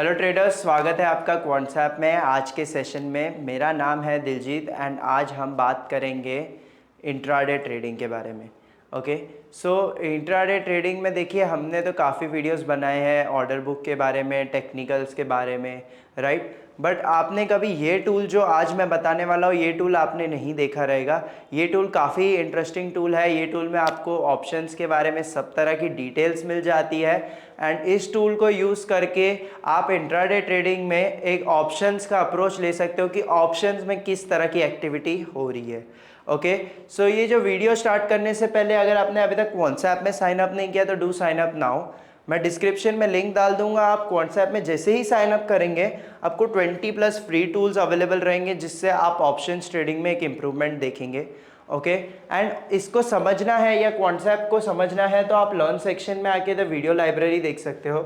Hello traders, स्वागत है आपका क्वांट्सएप में। आज के सेशन में मेरा नाम है दिलजीत एंड आज हम बात करेंगे इंट्राडे ट्रेडिंग के बारे में। ओके, सो इंट्राडे ट्रेडिंग में देखिए हमने तो काफ़ी वीडियोस बनाए हैं ऑर्डर बुक के बारे में, टेक्निकल्स के बारे में, राइट। बट आपने कभी ये टूल जो आज मैं बताने वाला हूँ ये टूल आपने नहीं देखा रहेगा। ये टूल काफ़ी इंटरेस्टिंग टूल है। ये टूल में आपको ऑप्शंस के बारे में सब तरह की डिटेल्स मिल जाती है एंड इस टूल को यूज़ करके आप इंट्राडे ट्रेडिंग में एक ऑप्शंस का अप्रोच ले सकते हो कि ऑप्शंस में किस तरह की एक्टिविटी हो रही है। ओके, सो ये जो वीडियो स्टार्ट करने से पहले अगर आपने अभी तक व्हाट्सएप में साइन अप नहीं किया तो डू साइन अप नाउ। मैं डिस्क्रिप्शन में लिंक डाल दूंगा। आप व्हाट्सएप में जैसे ही साइन अप करेंगे आपको 20+ फ्री टूल्स अवेलेबल रहेंगे जिससे आप ऑप्शंस ट्रेडिंग में एक इम्प्रूवमेंट देखेंगे। ओके, एंड इसको समझना है या कॉन्सेप्ट को समझना है तो आप लर्न सेक्शन में आके तो वीडियो लाइब्रेरी देख सकते हो।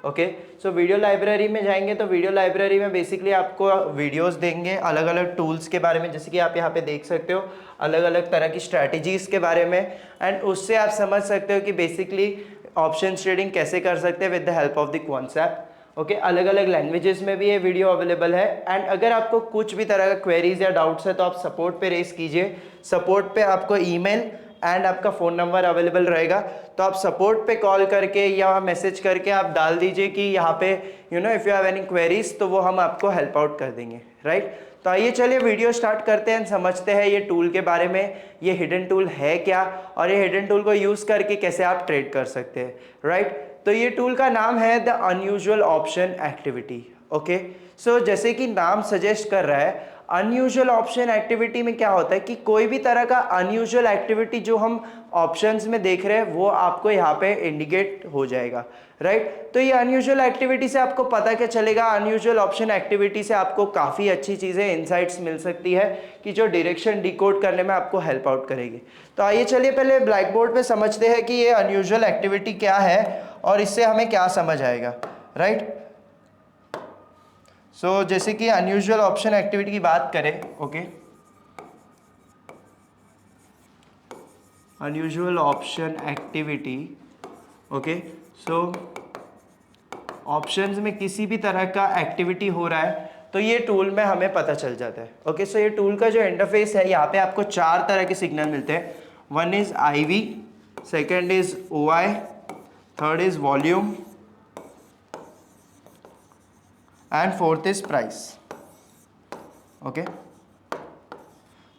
ओके, सो वीडियो लाइब्रेरी में जाएंगे तो वीडियो लाइब्रेरी में बेसिकली आपको वीडियोस देंगे अलग अलग टूल्स के बारे में, जैसे कि आप यहाँ पे देख सकते हो अलग अलग तरह की स्ट्रैटेजीज के बारे में। एंड उससे आप समझ सकते हो कि बेसिकली ऑप्शन ट्रेडिंग कैसे कर सकते हैं with the help of the concept. Okay, अलग अलग लैंग्वेजेस में भी ये वीडियो अवेलेबल है। एंड अगर आपको कुछ भी तरह का क्वेरीज या डाउट्स है तो आप सपोर्ट पे रेस कीजिए। सपोर्ट पे आपको ईमेल एंड आपका फ़ोन नंबर अवेलेबल रहेगा, तो आप सपोर्ट पे कॉल करके या मैसेज करके आप डाल दीजिए कि यहाँ पे if you have any queries, तो वो हम आपको हेल्प आउट कर देंगे, राइट। तो आइए चलिए वीडियो स्टार्ट करते हैं, समझते हैं ये टूल के बारे में, ये हिडन टूल है क्या और ये हिडन टूल को यूज़ करके कैसे आप ट्रेड कर सकते हैं, राइट। तो ये टूल का नाम है the unusual option activity. Okay, so जैसे कि नाम सजेस्ट कर रहा है, अनयूजुअल ऑप्शन एक्टिविटी में क्या होता है कि कोई भी तरह का अनयूजुअल एक्टिविटी जो हम ऑप्शंस में देख रहे हैं वो आपको यहाँ पे इंडिकेट हो जाएगा, राइट। तो ये अनयूजुअल एक्टिविटी से आपको पता क्या चलेगा, अनयूजुअल ऑप्शन एक्टिविटी से आपको काफ़ी अच्छी चीज़ें इनसाइट्स मिल सकती है कि जो डायरेक्शन डिकोड करने में आपको हेल्प आउट करेगी। तो आइए चलिए पहले ब्लैक बोर्ड पे समझते हैं कि ये अनयूजुअल एक्टिविटी क्या है और इससे हमें क्या समझ आएगा, राइट। सो जैसे कि अनयूजुअल ऑप्शन एक्टिविटी की बात करें, okay, unusual option activity, okay, so options में किसी भी तरह का एक्टिविटी हो रहा है तो ये टूल में हमें पता चल जाता है। ओके, सो ये टूल का जो इंटरफेस है यहाँ पे आपको 4 तरह के सिग्नल मिलते हैं। One is IV, second is OI, third is volume and fourth is price. Okay,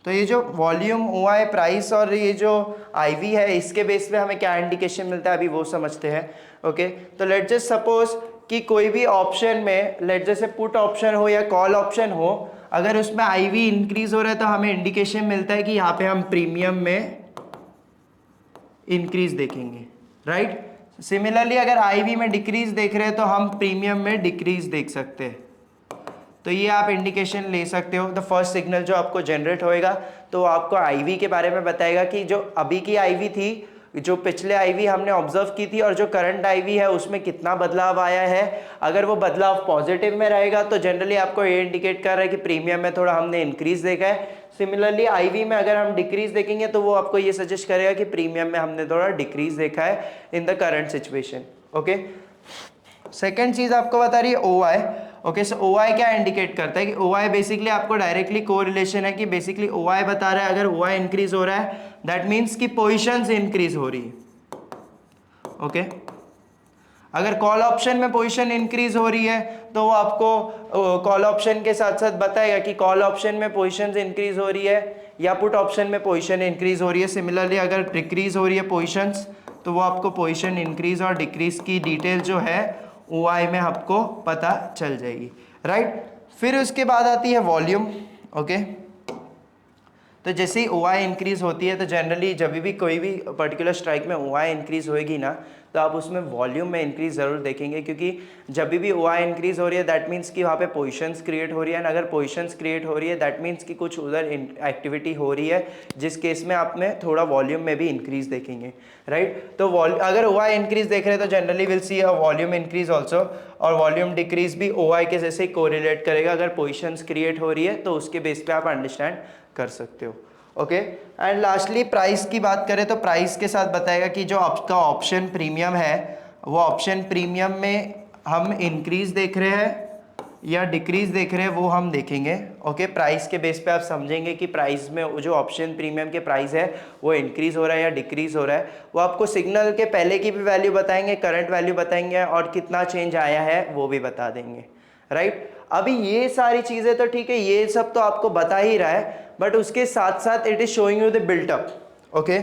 तो ये जो वॉल्यूम, OI, प्राइस और ये जो IV है इसके बेस पे हमें क्या इंडिकेशन मिलता है अभी वो समझते हैं। ओके, तो लेट जस्ट सपोज कि कोई भी ऑप्शन में, लेट जैसे पुट ऑप्शन हो या कॉल ऑप्शन हो, अगर उसमें IV इंक्रीज हो रहा है तो हमें इंडिकेशन मिलता है कि यहाँ पे हम प्रीमियम में इंक्रीज देखेंगे, राइट। सिमिलरली अगर IV में डिक्रीज देख रहे हैं तो हम प्रीमियम में डिक्रीज देख सकते हैं। तो ये आप इंडिकेशन ले सकते हो। द फर्स्ट सिग्नल जो आपको जनरेट होएगा तो आपको IV के बारे में बताएगा कि जो अभी की IV थी, जो पिछले IV हमने ऑब्जर्व की थी और जो करंट IV है उसमें कितना बदलाव आया है। अगर वो बदलाव पॉजिटिव में रहेगा तो जनरली आपको ये इंडिकेट कर रहा है कि प्रीमियम में थोड़ा हमने इंक्रीज देखा है। सिमिलरली IV में अगर हम डिक्रीज देखेंगे तो वो आपको ये सजेस्ट करेगा कि प्रीमियम में हमने थोड़ा डिक्रीज देखा है in the current situation. Okay, second चीज आपको बता रही है OI। ओके, सो OI क्या इंडिकेट करता है कि OI बेसिकली आपको डायरेक्टली कोरिलेशन है कि बेसिकली OI बता रहा है अगर OI इंक्रीज हो रहा है दैट मीन्स कि पोजीशंस इंक्रीज हो रही है। ओके, अगर कॉल ऑप्शन में पोजीशन इंक्रीज हो रही है तो वो आपको कॉल ऑप्शन के साथ साथ बताएगा कि कॉल ऑप्शन में पोजीशंस इंक्रीज हो रही है या पुट ऑप्शन में पोजीशन इंक्रीज हो रही है। सिमिलरली अगर डिक्रीज हो रही है पोजीशंस तो वो आपको पोजीशन इंक्रीज और डिक्रीज की डिटेल जो है OI में आपको पता चल जाएगी, राइट। फिर उसके बाद आती है वॉल्यूम। ओके, तो जैसे ही OI इंक्रीज होती है तो जनरली जब भी कोई भी पर्टिकुलर स्ट्राइक में OI इंक्रीज होएगी ना तो आप उसमें वॉल्यूम में इंक्रीज ज़रूर देखेंगे, क्योंकि जब भी OI इंक्रीज हो रही है दैट मीन्स कि वहाँ पे पोजीशंस क्रिएट हो रही है। अगर पोजीशंस क्रिएट हो रही है दैट मीन्स कि कुछ उधर एक्टिविटी हो रही है, जिस केस में आप में थोड़ा वॉल्यूम में भी इंक्रीज देखेंगे, राइट। तो अगर OI इंक्रीज देख रहे हैं तो generally will see a volume increase also, और वॉल्यूम डिक्रीज भी OI के जैसे कोरिलेट करेगा। अगर पोजीशंस क्रिएट हो रही है तो उसके बेस पे आप अंडरस्टैंड कर सकते हो। ओके, एंड लास्टली प्राइस की बात करें तो प्राइस के साथ बताएगा कि जो आपका ऑप्शन प्रीमियम है वो ऑप्शन प्रीमियम में हम इंक्रीज देख रहे हैं या डिक्रीज देख रहे हैं वो हम देखेंगे। ओके, प्राइस के बेस पे आप समझेंगे कि प्राइस में जो ऑप्शन प्रीमियम के प्राइस है वो इंक्रीज हो रहा है या डिक्रीज हो रहा है। वो आपको सिग्नल के पहले की भी वैल्यू बताएंगे, करंट वैल्यू बताएंगे और कितना चेंज आया है वो भी बता देंगे, राइट। अभी ये सारी चीज़ें तो ठीक है, ये सब तो आपको बता ही रहा है, बट उसके साथ साथ it is showing you the built up. Okay,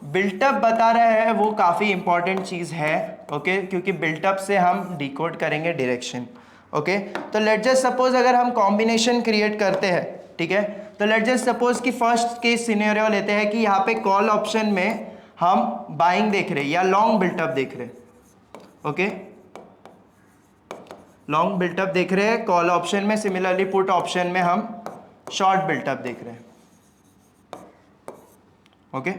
built up बता रहा है वो काफ़ी इंपॉर्टेंट चीज़ है। ओके, क्योंकि बिल्टअप से हम डिकोड करेंगे डायरेक्शन। ओके, तो लेट जस्ट सपोज अगर हम कॉम्बिनेशन क्रिएट करते हैं, ठीक है, तो लेट जस्ट सपोज कि फर्स्ट केस सिनेरियो लेते हैं कि यहाँ पे कॉल ऑप्शन में हम बाइंग देख रहे हैं या लॉन्ग बिल्टअप देख रहे हैं। ओके, लॉन्ग बिल्टअप देख रहे हैं कॉल ऑप्शन में, सिमिलरली पुट ऑप्शन में हम शॉर्ट बिल्टअप देख रहे हैं। ओके,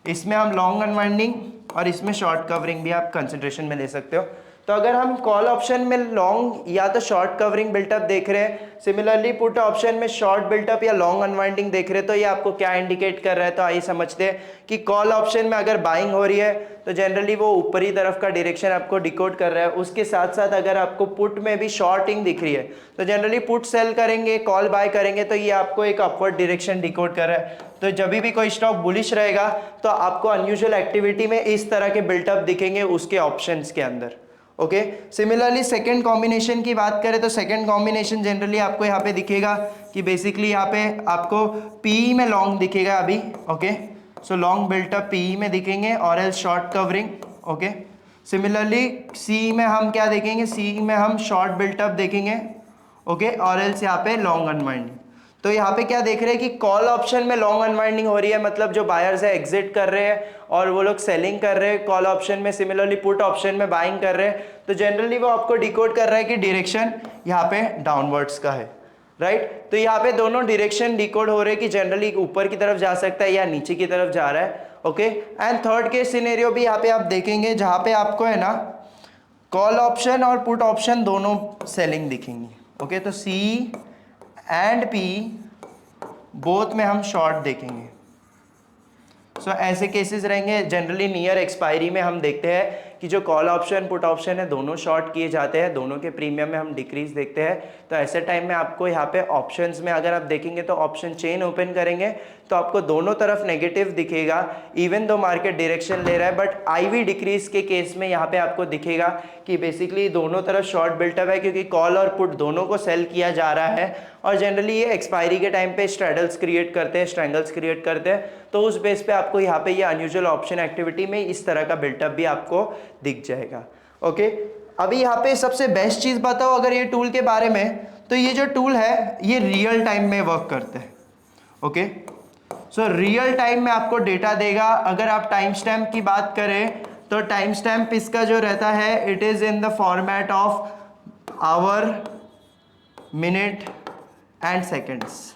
इसमें हम लॉन्ग अनवाइंडिंग और इसमें शॉर्ट कवरिंग भी आप कंसिडरेशन में ले सकते हो। तो अगर हम कॉल ऑप्शन में लॉन्ग या तो शॉर्ट कवरिंग बिल्टअप देख रहे हैं, सिमिलरली पुट ऑप्शन में शॉर्ट बिल्टअप या लॉन्ग अनवाइंडिंग देख रहे हैं, तो ये आपको क्या इंडिकेट कर रहा है? तो आइए समझते हैं कि कॉल ऑप्शन में अगर बाइंग हो रही है तो जनरली वो ऊपरी तरफ का डायरेक्शन आपको डिकोड कर रहा है। उसके साथ साथ अगर आपको पुट में भी शॉर्टिंग दिख रही है तो जनरली पुट सेल करेंगे, कॉल बाय करेंगे, तो ये आपको एक अपवर्ड डायरेक्शन डिकोड कर रहा है। तो जब भी कोई स्टॉक बुलिश रहेगा तो आपको अनयूजुअल एक्टिविटी में इस तरह के बिल्टअप दिखेंगे उसके ऑप्शंस के अंदर। ओके, सिमिलरली सेकंड कॉम्बिनेशन की बात करें तो सेकंड कॉम्बिनेशन जनरली आपको यहाँ पे दिखेगा कि बेसिकली यहाँ पे आपको पीई में लॉन्ग दिखेगा अभी। Okay, so long built up PE में दिखेंगे और else short covering. Okay, similarly C में हम क्या देखेंगे? सी में हम शॉर्ट बिल्टअप देखेंगे। ओके, और एल्स यहाँ पे लॉन्ग अनवाइंडिंग। तो यहाँ पे क्या देख रहे हैं कि कॉल ऑप्शन में लॉन्ग अनवाइंडिंग हो रही है, मतलब जो बायर्स है एग्जिट कर रहे हैं और वो लोग सेलिंग कर रहे हैं कॉल ऑप्शन में, सिमिलरली पुट ऑप्शन में बाइंग कर रहे हैं। तो जनरली वो आपको डिकोड कर रहा है कि डायरेक्शन यहाँ पे डाउनवर्ड्स का है, राइट। तो यहाँ पे दोनों डायरेक्शन डिकोड हो रहे हैं कि जनरली ऊपर की तरफ जा सकता है या नीचे की तरफ जा रहा है। Okay, and third case scenario भी यहाँ पे आप देखेंगे जहाँ पे आपको है ना कॉल ऑप्शन और पुट ऑप्शन दोनों सेलिंग दिखेंगी। ओके, तो सी एंड पी बोथ में हम शॉर्ट देखेंगे। सो ऐसे केसेस रहेंगे जनरली नियर एक्सपायरी में हम देखते हैं कि जो कॉल ऑप्शन पुट ऑप्शन है दोनों शॉर्ट किए जाते हैं, दोनों के प्रीमियम में हम डिक्रीज देखते हैं। तो ऐसे टाइम में आपको यहाँ पे ऑप्शंस में अगर आप देखेंगे तो ऑप्शन चेन ओपन करेंगे तो आपको दोनों तरफ नेगेटिव दिखेगा, इवन दो मार्केट डायरेक्शन ले रहा है, बट आईवी डिक्रीज के केस में यहाँ पे आपको दिखेगा कि बेसिकली दोनों तरफ शॉर्ट बिल्टअप है क्योंकि कॉल और पुट दोनों को सेल किया जा रहा है। और जनरली ये एक्सपायरी के टाइम पे स्ट्रैडल्स क्रिएट करते हैं, स्ट्रैंगल्स क्रिएट करते हैं, तो उस बेस पे आपको यहाँ पे ये अनयूजुअल ऑप्शन एक्टिविटी में इस तरह का बिल्टअप भी आपको दिख जाएगा। ओके, अभी यहाँ पे सबसे बेस्ट चीज़ बताओ अगर ये टूल के बारे में, तो ये जो टूल है ये रियल टाइम में वर्क करते हैं। ओके, सो रियल टाइम में आपको डेटा देगा। अगर आप टाइम स्टैम्प की बात करें तो टाइम स्टैम्प इसका जो रहता है it is in the format of hour, minute and seconds.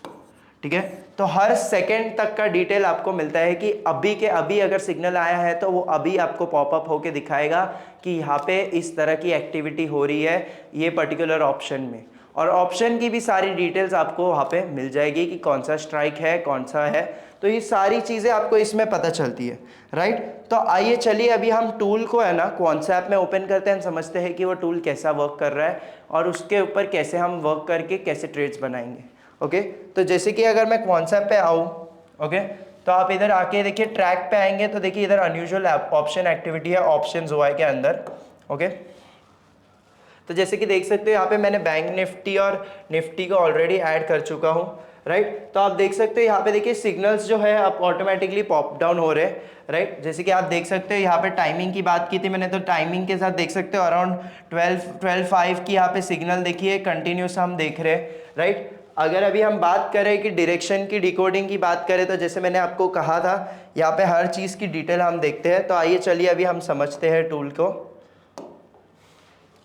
ठीक है, तो हर सेकेंड तक का डिटेल आपको मिलता है कि अभी के अभी अगर सिग्नल आया है तो वो अभी आपको पॉपअप होके दिखाएगा कि यहाँ पे इस तरह की एक्टिविटी हो रही है ये पर्टिकुलर ऑप्शन में। और ऑप्शन की भी सारी डिटेल्स आपको वहाँ पे मिल जाएगी कि कौन सा स्ट्राइक है, कौन सा है, तो ये सारी चीज़ें आपको इसमें पता चलती है, राइट। तो आइए चलिए अभी हम टूल को है ना क्वांट्सएप में ओपन करते हैं, समझते हैं कि वो टूल कैसा वर्क कर रहा है और उसके ऊपर कैसे हम वर्क करके कैसे ट्रेड्स बनाएंगे। ओके, तो जैसे कि अगर मैं क्वांट्सएप पे आऊँ, ओके, तो आप इधर आके देखिए ट्रैक पे आएंगे तो देखिए इधर अनयूजुअल ऑप्शन एक्टिविटी है ऑप्शंस ओआई के अंदर। ओके, तो जैसे कि देख सकते हो यहाँ पे मैंने बैंक निफ्टी और निफ्टी को ऑलरेडी ऐड कर चुका हूँ, राइट। तो आप देख सकते हो यहाँ पे देखिए सिग्नल्स जो है आप ऑटोमेटिकली पॉप डाउन हो रहे हैं, राइट। जैसे कि आप देख सकते हो यहाँ पे टाइमिंग की बात की थी मैंने, तो टाइमिंग के साथ देख सकते हो अराउंड 12:05 की यहाँ पे सिग्नल देखिए कंटिन्यूस हम देख रहे हैं, राइट। अगर अभी हम बात करें कि डायरेक्शन की डिकोडिंग की बात करें तो जैसे मैंने आपको कहा था यहाँ पे हर चीज़ की डिटेल हम देखते हैं। तो आइए चलिए अभी हम समझते हैं टूल को।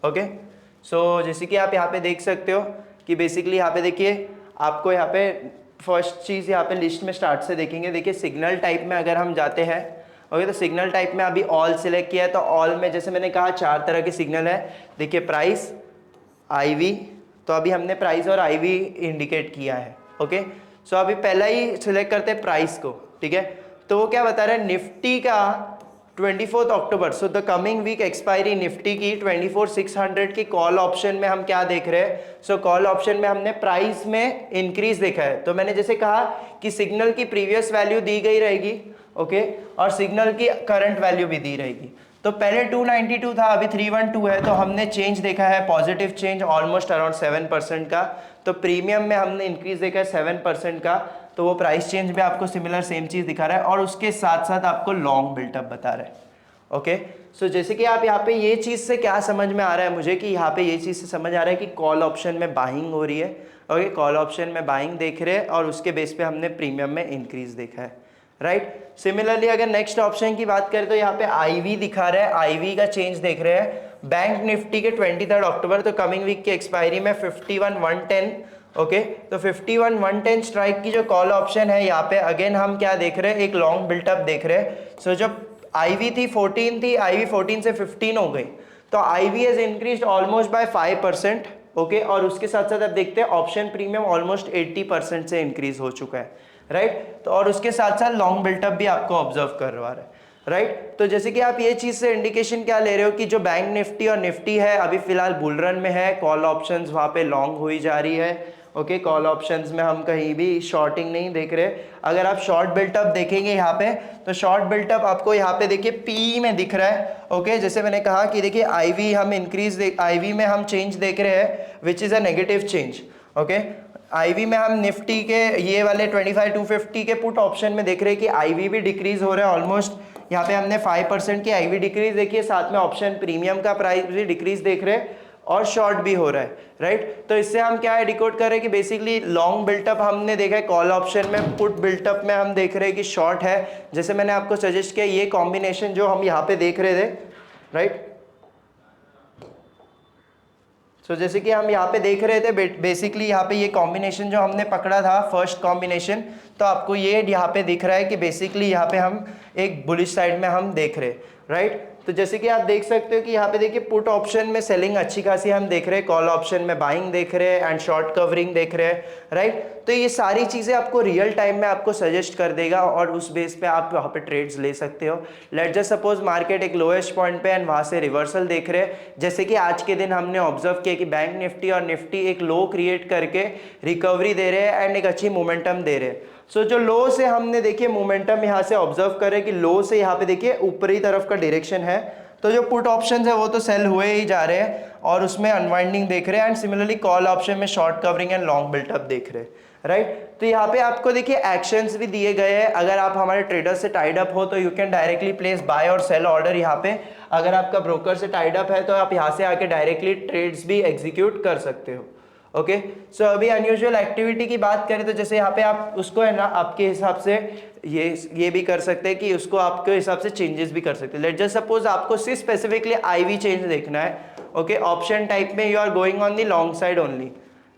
ओके, सो जैसे कि आप यहाँ पे देख सकते हो कि बेसिकली यहाँ पे देखिए आपको यहाँ पे फर्स्ट चीज़ यहाँ पे लिस्ट में स्टार्ट से देखेंगे। देखिए सिग्नल टाइप में अगर हम जाते हैं, ओके, तो सिग्नल टाइप में अभी ऑल सिलेक्ट किया है तो ऑल में जैसे मैंने कहा 4 तरह के सिग्नल है। देखिए प्राइस, आईवी, तो अभी हमने प्राइस और आईवी इंडिकेट किया है। ओके, सो अभी पहला ही सिलेक्ट करते हैं प्राइस को, ठीक है। तो वो क्या बता रहा है, निफ्टी का 24 अक्टूबर, so the coming week expiry Nifty की 24,600 की कॉल ऑप्शन में हम क्या देख रहे हैं, सो कॉल ऑप्शन में हमने प्राइस में इंक्रीज देखा है। तो मैंने जैसे कहा कि सिग्नल की प्रीवियस वैल्यू दी गई रहेगी, ओके, और सिग्नल की करंट वैल्यू भी दी रहेगी। तो पहले 292 था, अभी 312 है, तो हमने चेंज देखा है, पॉजिटिव चेंज ऑलमोस्ट अराउंड 7% का। तो प्रीमियम में हमने इंक्रीज देखा है 7% का, तो वो प्राइस चेंज भी आपको सिमिलर सेम चीज दिखा रहा है, और उसके साथ साथ आपको लॉन्ग बिल्टअप बता रहा है। ओके, सो जैसे कि आप यहाँ पे ये चीज से क्या समझ में आ रहा है मुझे, कि यहाँ पे ये चीज से समझ आ रहा है कि कॉल ऑप्शन में बाइंग हो रही है। ओके, कॉल ऑप्शन में बाइंग देख रहे हैं, और उसके बेस पे हमने प्रीमियम में इंक्रीज देखा है, राइट। सिमिलरली अगर नेक्स्ट ऑप्शन की बात करें तो यहाँ पे आईवी दिखा रहा है, आईवी का चेंज देख रहे हैं बैंक निफ्टी के 23 अक्टूबर, तो कमिंग वीक की एक्सपायरी में 51,110, ओके, तो 51,110 स्ट्राइक की जो कॉल ऑप्शन है, यहाँ पे अगेन हम क्या देख रहे हैं, एक लॉन्ग बिल्टअप देख रहे हैं। सो जब आईवी थी 14 थी, आईवी 14 से 15 हो गई, तो IV has increased almost by 5%, okay, और उसके साथ साथ आप देखते हैं ऑप्शन प्रीमियम ऑलमोस्ट 80% से इंक्रीज हो चुका है, राइट। तो और उसके साथ साथ लॉन्ग बिल्टअप भी आपको ऑब्जर्व करवा रहा है, राइट। तो जैसे कि आप ये चीज से इंडिकेशन क्या ले रहे हो कि जो बैंक निफ्टी और निफ्टी है अभी फिलहाल बुल रन में है, कॉल ऑप्शंस वहां पे लॉन्ग हुई जा रही है, ओके, कॉल ऑप्शंस में हम कहीं भी शॉर्टिंग नहीं देख रहे। अगर आप शॉर्ट बिल्टअप देखेंगे यहाँ पे, तो शॉर्ट बिल्टअप आपको यहाँ पे देखिए पी में दिख रहा है, ओके, जैसे मैंने कहा कि देखिए आईवी हम इंक्रीज, आईवी में हम चेंज देख रहे हैं which is a negative change, okay. IV में हम निफ्टी के ये वाले 25,250 के पुट ऑप्शन में देख रहे हैं कि आईवी भी डिक्रीज हो रहा है ऑलमोस्ट। यहाँ पे हमने 5% की आईवी डिक्रीज देखी है, साथ में ऑप्शन प्रीमियम का प्राइस भी डिक्रीज देख रहे हैं, और शॉर्ट भी हो रहा है, राइट। तो इससे हम क्या है डिकोड कर रहे हैं कि बेसिकली लॉन्ग बिल्टअप हमने देखा है कॉल ऑप्शन में, पुट बिल्टअप में हम देख रहे हैं कि शॉर्ट है। जैसे मैंने आपको सजेस्ट किया ये कॉम्बिनेशन जो हम यहाँ पे देख रहे थे, राइट। तो जैसे कि हम यहाँ पे देख रहे थे बेसिकली यहाँ पे ये कॉम्बिनेशन जो हमने पकड़ा था फर्स्ट कॉम्बिनेशन, तो आपको ये यहाँ पे दिख रहा है कि बेसिकली यहाँ पे हम एक बुलिश साइड में हम देख रहे हैं, राइट। तो जैसे कि आप देख सकते हो कि यहाँ पे देखिए पुट ऑप्शन में सेलिंग अच्छी खासी हम देख रहे हैं, कॉल ऑप्शन में बाइंग देख रहे हैं, एंड शॉर्ट कवरिंग देख रहे हैं, राइट। तो ये सारी चीजें आपको रियल टाइम में आपको सजेस्ट कर देगा, और उस बेस पे आप वहाँ पे ट्रेड्स ले सकते हो। लेट जस्ट सपोज मार्केट एक लोएस्ट पॉइंट पे एंड वहाँ से रिवर्सल देख रहे हैं, जैसे कि आज के दिन हमने ऑब्जर्व किया कि बैंक निफ्टी और निफ्टी एक लो क्रिएट करके रिकवरी दे रहे हैं एंड एक अच्छी मोमेंटम दे रहे हैं। सो जो लो से हमने देखिए मोमेंटम यहाँ से ऑब्जर्व करें कि लो से यहाँ पे देखिए ऊपरी तरफ का डायरेक्शन है, तो जो पुट ऑप्शन है वो तो सेल हुए ही जा रहे हैं और उसमें अनवाइंडिंग देख रहे हैं, एंड सिमिलरली कॉल ऑप्शन में short covering and long built up देख रहे हैं, राइट। तो यहाँ पे आपको देखिए एक्शंस भी दिए गए हैं। अगर आप हमारे ट्रेडर से टाइड अप हो तो you can directly place by और सेल ऑर्डर यहाँ पे। अगर आपका ब्रोकर से टाइड अप है तो आप यहाँ से आके डायरेक्टली ट्रेड्स भी एग्जीक्यूट कर सकते हो, ओके। सो अभी अनयूजुअल एक्टिविटी की बात करें तो जैसे यहाँ पे आप उसको है ना आपके हिसाब से ये भी कर सकते हैं कि उसको आपके हिसाब से चेंजेस भी कर सकते हैं। लेट जस्ट सपोज आपको सिर्फ स्पेसिफिकली आईवी चेंज देखना है, ओके, ऑप्शन टाइप में you are going on the long side only,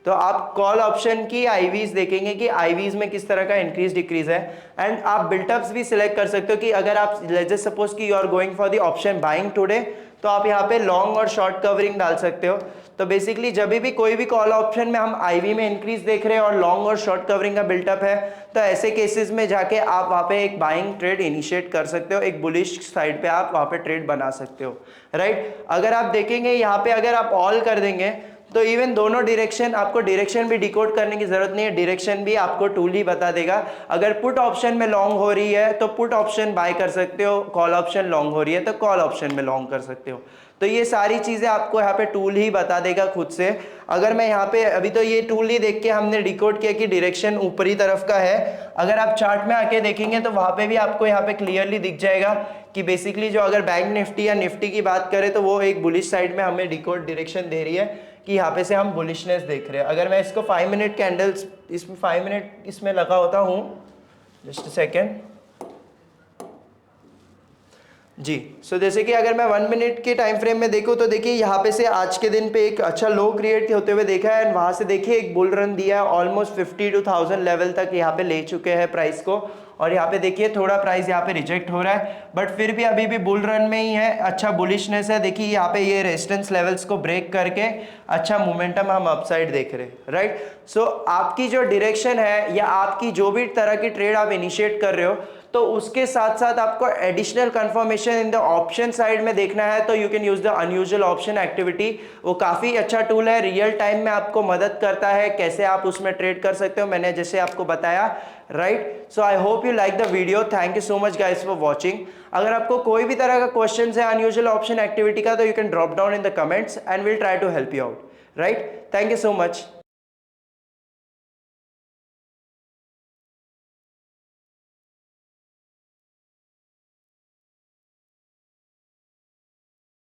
तो आप कॉल ऑप्शन की आईवीज देखेंगे कि आईवीज में किस तरह का इंक्रीज डिक्रीज है, एंड आप बिल्टअप्स भी सिलेक्ट कर सकते हो कि अगर आप लेट जस्ट सपोज कि you are going for the option buying today, तो आप यहाँ पे लॉन्ग और शॉर्ट कवरिंग डाल सकते हो। तो बेसिकली जब भी कोई भी कॉल ऑप्शन में हम आईवी में इंक्रीज देख रहे हैं और लॉन्ग और शॉर्ट कवरिंग का बिल्टअप है, तो ऐसे केसेस में जाके आप वहाँ पे एक बाइंग ट्रेड इनिशिएट कर सकते हो, एक बुलिश साइड पे आप वहाँ पे ट्रेड बना सकते हो, राइट। अगर आप देखेंगे यहाँ पे अगर आप ऑल कर देंगे तो इवन दोनों डायरेक्शन, आपको डायरेक्शन भी डिकोड करने की जरूरत नहीं है, डायरेक्शन भी आपको टूल ही बता देगा। अगर पुट ऑप्शन में लॉन्ग हो रही है तो पुट ऑप्शन बाय कर सकते हो, कॉल ऑप्शन लॉन्ग हो रही है तो कॉल ऑप्शन में लॉन्ग कर सकते हो। तो ये सारी चीजें आपको यहाँ पे टूल ही बता देगा खुद से। अगर मैं यहाँ पे अभी तो ये टूल ही देख के हमने डिकोड किया कि डायरेक्शन ऊपरी तरफ का है, अगर आप चार्ट में आके देखेंगे तो वहां पे भी आपको यहाँ पे क्लियरली दिख जाएगा कि बेसिकली जो अगर बैंक निफ्टी या निफ्टी की बात करें तो वो एक बुलिश साइड में हमें डिकोड डायरेक्शन दे रही है कि यहाँ पे से हम बुलिशनेस देख रहे हैं। अगर मैं इसको 5 मिनट कैंडल्स, इसमें 5 मिनट इसमें लगा होता हूँ, जस्ट सेकेंड जी। सो जैसे कि अगर मैं 1 मिनट के टाइम फ्रेम में देखूं तो देखिए यहाँ पे से आज के दिन पे एक अच्छा लो क्रिएट होते हुए देखा है, एंड वहां से देखिए एक बुल रन दिया है, ऑलमोस्ट 52,000 लेवल तक यहाँ पे ले चुके हैं प्राइस को, और यहाँ पे देखिए थोड़ा प्राइस यहाँ पे रिजेक्ट हो रहा है, बट फिर भी अभी भी बुल रन में ही है, अच्छा बुलिशनेस है। देखिए यहाँ पे ये रेजिस्टेंस लेवल्स को ब्रेक करके अच्छा मोमेंटम हम अपसाइड देख रहे हैं, राइट। सो आपकी जो डायरेक्शन है या आपकी जो भी तरह की ट्रेड आप इनिशिएट कर रहे हो, तो उसके साथ साथ आपको additional confirmation in the option side में देखना है तो you can use the unusual option activity. वो काफ़ी अच्छा टूल है, रियल टाइम में आपको मदद करता है कैसे आप उसमें ट्रेड कर सकते हो, मैंने जैसे आपको बताया, right. So I hope you like the video. Thank you so much guys for watching. अगर आपको कोई भी तरह का क्वेश्चन है अनयूजुअल ऑप्शन एक्टिविटी का तो you can drop down in the comments and will try to help you out, right. Thank you so much.